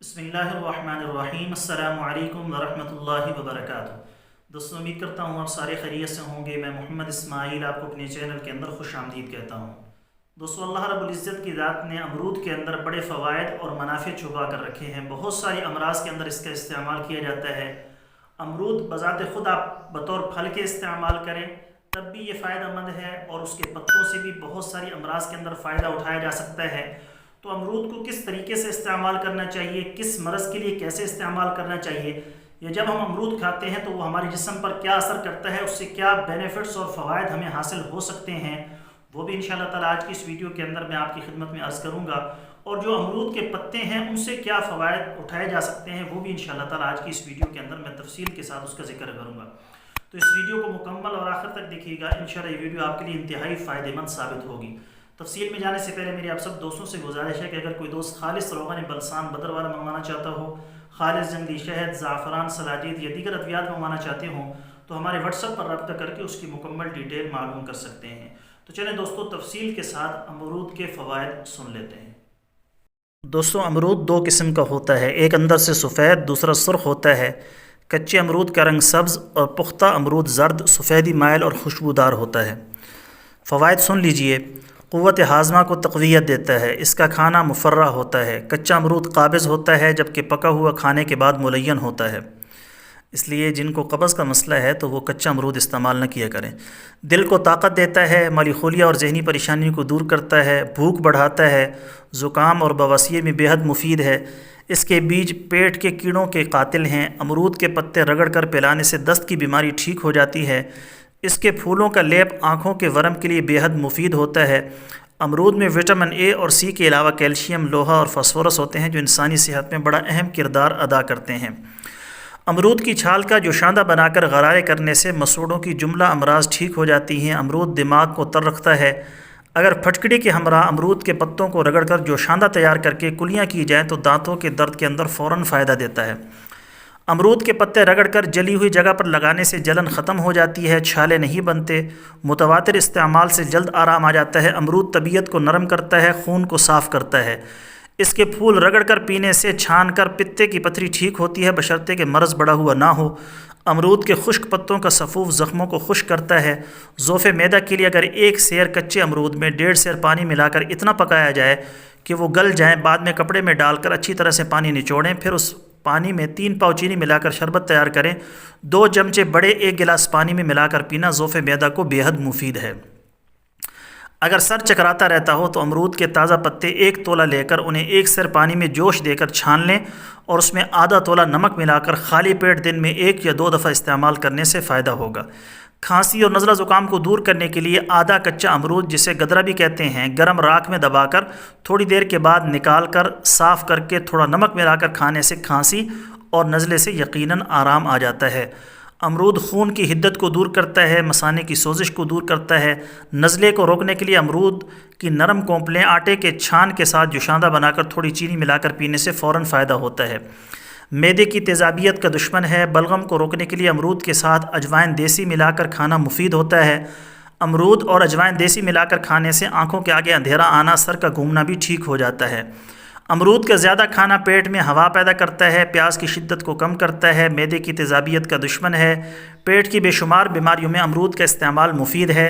बिस्मिल्लाहिर्रहमानिर्रहीम अस्सलाम वालेकुम वरहमतुल्लाहि वबरकातुहू। दोस्तों, उम्मीद करता हूँ आप सारे खैरियत से होंगे। मैं मोहम्मद इस्माइल आपको अपने चैनल के अंदर खुश आमदीद कहता हूँ। दोस्तों, अल्लाह रब्बुल इज़्ज़त की ज़ात ने अमरूद के अंदर बड़े फ़वाइद और मनाफ़े छुपा कर रखे हैं। बहुत सारी अमराज के अंदर इसका इस्तेमाल किया जाता है। अमरूद बज़ात ख़ुद आप बतौर फल के इस्तेमाल करें तब भी ये फ़ायदेमंद है, और उसके पत्तों से भी बहुत सारी अमराज के अंदर फ़ायदा उठाया जा सकता है। तो अमरूद को किस तरीके से इस्तेमाल करना चाहिए, किस मरज़ के लिए कैसे इस्तेमाल करना चाहिए, या जब हम अमरूद खाते हैं तो वो हमारे जिस्म पर क्या असर करता है, उससे क्या बेनिफिट्स और फ़वाइद हमें हासिल हो सकते हैं, वो भी इंशाअल्लाह ताला आज की इस वीडियो के अंदर मैं आपकी खिदमत में अर्ज़ करूँगा। और जो अमरूद के पत्ते हैं उनसे क्या फ़वाइद उठाए जा सकते हैं, वो भी इंशाअल्लाह ताला आज की इस वीडियो के अंदर मैं तफसील के साथ उसका जिक्र करूँगा। तो इस वीडियो को मुकम्मल और आखिर तक देखिएगा। इंशाअल्लाह ये वीडियो आपके लिए इंतहाई फ़ायदेमंद साबित होगी। तफसील में जाने से पहले मेरी आप सब दोस्तों से गुजारिश है कि अगर कोई दोस्त खालिस रोग़न बलसान बदर वाला मंगवाना चाहता हो, खालिस जंगली शहद, ज़ाफ़रान, सलाजीद या दीगर अद्वियात मंगवाना चाहते हो तो हमारे व्हाट्सएप पर रब्ता करके उसकी मुकम्मल डिटेल मालूम कर सकते हैं। तो चलें दोस्तों, तफसील के साथ अमरूद के फ़वाइद सुन लेते हैं। दोस्तों, अमरूद दो किस्म का होता है, एक अंदर से सफ़ेद, दूसरा सुर्ख होता है। कच्चे अमरूद का रंग सब्ज़ और पुख्ता अमरूद जर्द, सफ़ेदी माइल और खुशबूदार होता है। फ़वाइद सुन लीजिए। क़ुव्वत हाज़मा को तक़वियत देता है। इसका खाना मुफ़र्रा होता है। कच्चा अमरूद काबिज़ होता है, जबकि पका हुआ खाने के बाद मुलय्यन होता है। इसलिए जिनको कब्ज़ का मसला है तो वो कच्चा अमरूद इस्तेमाल न किया करें। दिल को ताकत देता है, माली खुलिया और जहनी परेशानी को दूर करता है, भूख बढ़ाता है, ज़ुकाम और बवासीर में बेहद मुफीद है। इसके बीज पेट के कीड़ों के कातिल हैं। अमरूद के पत्ते रगड़ कर पिलाने से दस्त की बीमारी ठीक हो जाती है। इसके फूलों का लेप आँखों के वरम के लिए बेहद मुफीद होता है। अमरूद में विटामिन ए और सी के अलावा कैल्शियम, लोहा और फास्फोरस होते हैं, जो इंसानी सेहत में बड़ा अहम किरदार अदा करते हैं। अमरूद की छाल का जोशांदा बनाकर गरारे करने से मसूड़ों की जुमला अमराज ठीक हो जाती हैं। अमरूद दिमाग को तर रखता है। अगर फटकड़ी के हमरा अमरूद के पत्तों को रगड़कर जोशांदा तैयार करके कुलियाँ की जाएँ तो दांतों के दर्द के अंदर फ़ौरन फ़ायदा देता है। अमरूद के पत्ते रगड़कर जली हुई जगह पर लगाने से जलन ख़त्म हो जाती है, छाले नहीं बनते। मुतवातिर इस्तेमाल से जल्द आराम आ जाता है। अमरूद तबीयत को नरम करता है, खून को साफ़ करता है। इसके फूल रगड़कर पीने से छान कर पित्ते की पथरी ठीक होती है, बशर्ते कि मर्ज़ बढ़ा हुआ ना हो। अमरूद के खुश्क पत्तों का सफ़ूफ ज़ख्मों को खुश्क करता है। ज़ोफ़े मैदा के लिए अगर एक सेर कच्चे अमरूद में 1.5 सेर पानी मिलाकर इतना पकाया जाए कि वो गल जाएँ, बाद में कपड़े में डालकर अच्छी तरह से पानी निचोड़ें, फिर उस पानी में 3 पाव चीनी मिलाकर शरबत तैयार करें। 2 चमचे बड़े 1 गिलास पानी में मिलाकर पीना ज़ोफ़े मैदा को बेहद मुफीद है। अगर सर चकराता रहता हो तो अमरूद के ताज़ा पत्ते 1 तोला लेकर उन्हें 1 सेर पानी में जोश देकर छान लें और उसमें आधा तोला नमक मिलाकर खाली पेट दिन में 1 या 2 दफ़ा इस्तेमाल करने से फ़ायदा होगा। खांसी और नज़ला ज़ुकाम को दूर करने के लिए आधा कच्चा अमरूद, जिसे गदरा भी कहते हैं, गर्म राख में दबाकर थोड़ी देर के बाद निकाल कर साफ़ करके थोड़ा नमक मिलाकर खाने से खांसी और नज़ले से यकीनन आराम आ जाता है। अमरूद खून की हिद्दत को दूर करता है, मसाने की सोजिश को दूर करता है। नज़ले को रोकने के लिए अमरूद की नरम कोंपलें आटे के छान के साथ जोशांदा बनाकर थोड़ी चीनी मिलाकर पीने से फ़ौरन फ़ायदा होता है। मैदे की तेज़ाबियत का दुश्मन है। बलगम को रोकने के लिए अमरूद के साथ अजवाइन देसी मिलाकर खाना मुफीद होता है। अमरूद और अजवाइन देसी मिलाकर खाने से आँखों के आगे अंधेरा आना, सर का घूमना भी ठीक हो जाता है। अमरूद का ज़्यादा खाना पेट में हवा पैदा करता है, प्यास की शिद्दत को कम करता है, मैदे की तेज़ाबियत का दुश्मन है। पेट की बेशुमार बीमारियों में अमरूद का इस्तेमाल मुफीद है।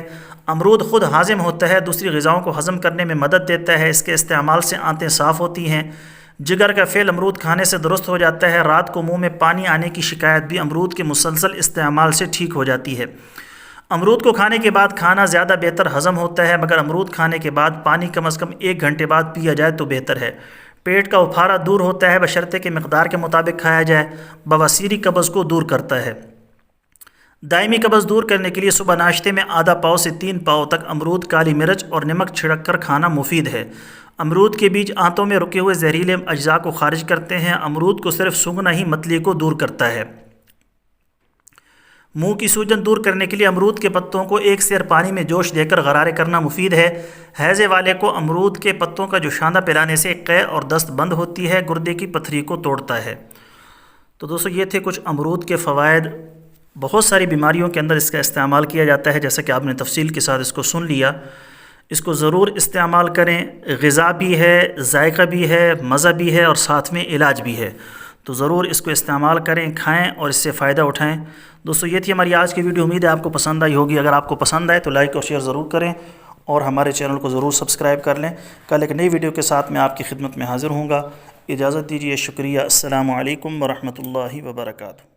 अमरूद ख़ुद हाजिम होता है, दूसरी ग़िज़ाओं को हज़म करने में मदद देता है। इसके इस्तेमाल से आंतें साफ़ होती हैं। जिगर का फेल अमरूद खाने से दुरुस्त हो जाता है। रात को मुँह में पानी आने की शिकायत भी अमरूद के मुसलसल इस्तेमाल से ठीक हो जाती है। अमरूद को खाने के बाद खाना ज़्यादा बेहतर हज़म होता है, मगर अमरूद खाने के बाद पानी कम अज़ कम 1 घंटे बाद पिया जाए तो बेहतर है। पेट का उफारा दूर होता है, बशर्ते के मिक़दार के मुताबिक खाया जाए। बवासीरी कब्ज़ को दूर करता है। दायमी कब्ज़ दूर करने के लिए सुबह नाश्ते में आधा पाव से 3 पाव तक अमरूद, काली मिर्च और नमक छिड़क कर खाना मुफीद है। अमरूद के बीज आंतों में रुके हुए जहरीले अज्जा को खारिज करते हैं। अमरूद को सिर्फ सूंघना ही मतली को दूर करता है। मुंह की सूजन दूर करने के लिए अमरूद के पत्तों को 1 सेर पानी में जोश देकर गरारे करना मुफीद है। हैज़े वाले को अमरूद के पत्तों का जोशांदा पिलाने से कै और दस्त बंद होती है, गुर्दे की पथरी को तोड़ता है। तो दोस्तों, ये थे कुछ अमरूद के फ़वाइद। बहुत सारी बीमारियों के अंदर इसका इस्तेमाल किया जाता है, जैसा कि आपने तफसील के साथ इसको सुन लिया। اس کو ضرور استعمال کریں، غذا بھی ہے، ذائقہ بھی ہے، مزہ بھی ہے اور ساتھ میں علاج بھی ہے، تو ضرور اس کو استعمال کریں، کھائیں اور اس سے فائدہ اٹھائیں۔ دوستو یہ تھی ہماری آج کی ویڈیو، امید ہے آپ کو پسند آئی ہوگی۔ اگر آپ کو پسند آئے تو لائک اور شیئر ضرور کریں اور ہمارے چینل کو ضرور سبسکرائب کر لیں۔ کل ایک نئی ویڈیو کے ساتھ میں آپ کی خدمت میں حاضر ہوں گا۔ اجازت دیجیے، شکریہ، السلام علیکم ورحمۃ اللہ وبرکاتہ۔